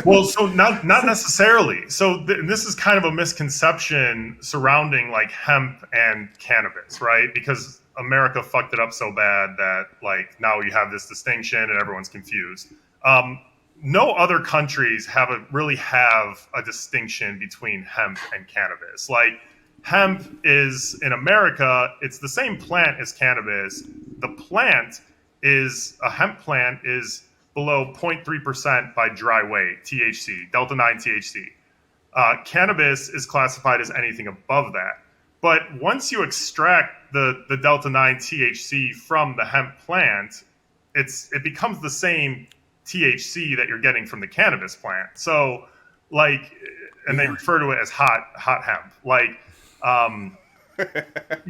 Well, so not necessarily. So this is kind of a misconception surrounding like hemp and cannabis, right? Because America fucked it up so bad that like now you have this distinction and everyone's confused. Um, no other countries really have a distinction between hemp and cannabis. Like hemp is in America, it's the same plant as cannabis. The plant is a hemp plant is below 0.3% by dry weight THC, delta 9 THC. Cannabis is classified as anything above that. But once you extract the delta 9 THC from the hemp plant, it becomes the same THC that you're getting from the cannabis plant. So, like, and they refer to it as hot hemp. Like, um,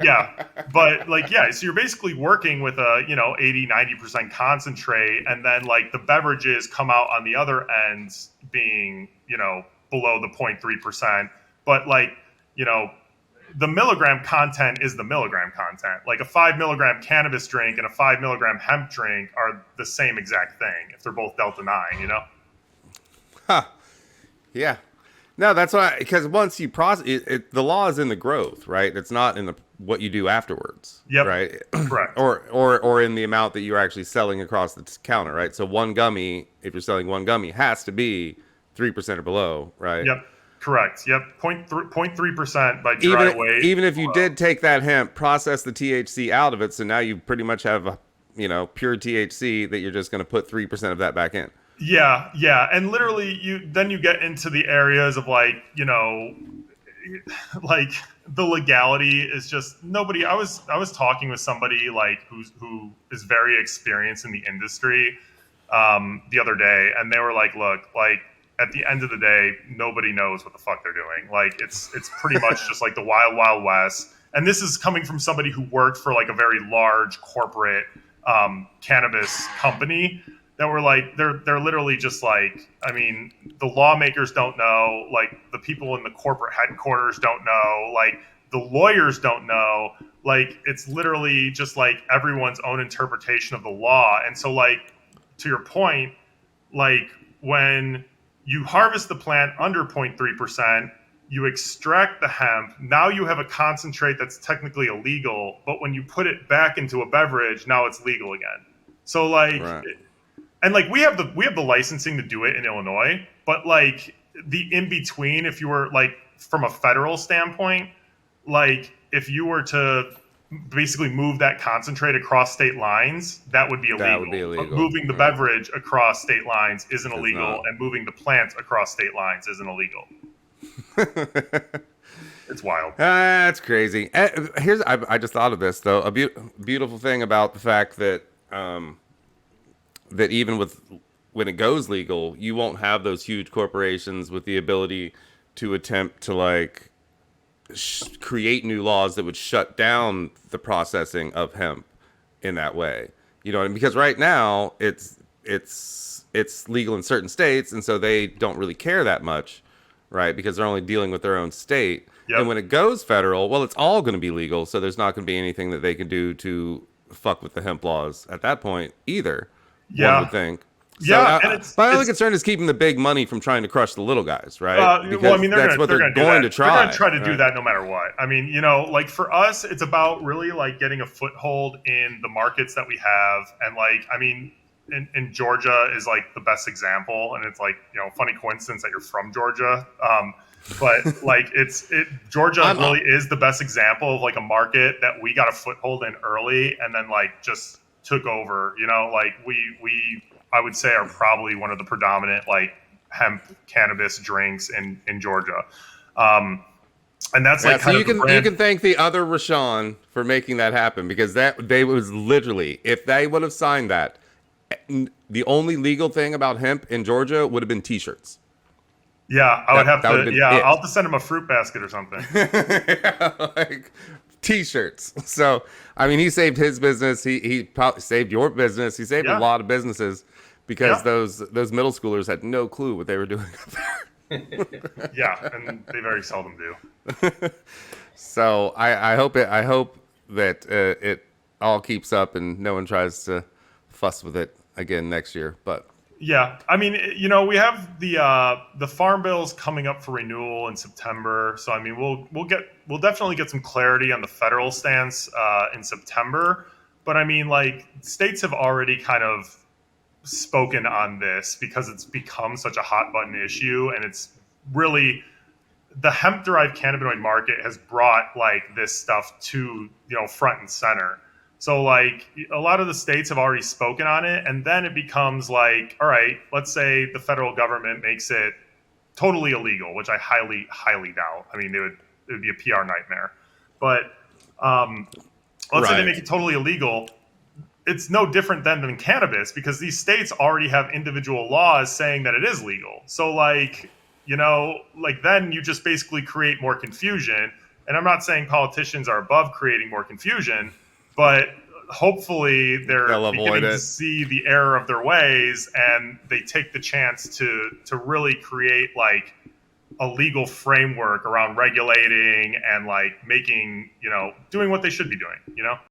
yeah, but like, yeah, so you're basically working with a 80-90% concentrate, and then like the beverages come out on the other end being below the 0.3%. But like, you know the milligram content is the milligram content. Like a 5 milligram cannabis drink and a 5 milligram hemp drink are the same exact thing if they're both delta 9. Huh. Yeah. No, that's why, because once you process the law is in the growth, right? It's not in the what you do afterwards, Yep. right? Correct. or in the amount that you're actually selling across the counter, right? So one gummy, if you're selling one gummy, has to be 3% or below, right? Yep. Correct. Yep. 0.3% by dry Even weight. even if you did take that hemp, process the THC out of it, so now you pretty much have pure THC that you're just going to put 3% of that back in. Yeah, yeah, and literally, you get into the areas of like like the legality is just nobody. I was talking with somebody like who is very experienced in the industry the other day, and they were like, "Look, like at the end of the day, nobody knows what the fuck they're doing. Like it's pretty much just like the wild wild west." And this is coming from somebody who worked for like a very large corporate cannabis company that were like they're literally just like, I mean, the lawmakers don't know, like the people in the corporate headquarters don't know, like the lawyers don't know, like it's literally just like everyone's own interpretation of the law. And so like to your point, like when you harvest the plant under 0.3%, you extract the hemp, now you have a concentrate that's technically illegal, but when you put it back into a beverage, now it's legal again. So like, Right. and like we have the licensing to do it in Illinois, but like the in between, if you were like from a federal standpoint, like if you were to basically move that concentrate across state lines, that would be That would illegal. be But illegal. moving the Right. beverage across state lines isn't It's illegal, not. and moving the plant across state lines isn't illegal. It's wild. That's crazy. I just thought of this though. A beautiful thing about the fact that that even when it goes legal, you won't have those huge corporations with the ability to attempt to like create new laws that would shut down the processing of hemp in that way. You know, because right now it's legal in certain states, and so they don't really care that much, right? Because they're only dealing with their own state. And Yep. when it goes federal, well, it's all going to be legal, so there's not going to be anything that they can do to fuck with the hemp laws at that point either. One would Yeah. think. So Yeah, and my only it's concern is keeping the big money from trying to crush the little guys, right? well, I Because mean, that's what they're they're gonna do going that. to They're gonna try. try to do Right? that no matter what. I mean, like for us, it's about really like getting a foothold in the markets that we have, and like, I mean, in Georgia is like the best example, and it's like funny coincidence that you're from Georgia, but like Georgia I'm really is the best example of like a market that we got a foothold in early, and then like just took over. Like we I would say are probably one of the predominant like hemp cannabis drinks in Georgia. And that's Yeah, like so kind of the you brand. can thank the other Rashawn for making that happen, because that they was literally, if they would have signed that, the only legal thing about hemp in Georgia would have been T-shirts. Yeah, I would have That would to. have been Yeah, I'll it. have to send him a fruit basket or something. Like T-shirts. So I mean, he saved his business. He probably saved your business. He saved a Yeah, lot of businesses because yeah, those middle schoolers had no clue what they were doing up yeah, and they very seldom do. there. So I hope that it all keeps up and no one tries to fuss with it again next year. But Yeah, I mean, we have the farm bills coming up for renewal in September, so I mean, we'll definitely get some clarity on the federal stance in September. But I mean, like, states have already kind of spoken on this because it's become such a hot button issue, and it's really the hemp derived cannabinoid market has brought like this stuff to front and center. So like a lot of the states have already spoken on it, and then it becomes like, all right, let's say the federal government makes it totally illegal, which I highly doubt. I mean, it would be a PR nightmare. But let's say they Right. make it totally illegal. It's no different than cannabis because these states already have individual laws saying that it is legal. So like, like then you just basically create more confusion. And I'm not saying politicians are above creating more confusion, but hopefully they're They'll avoid beginning to it. see the error of their ways and they take the chance to really create like a legal framework around regulating and like making, doing what they should be doing,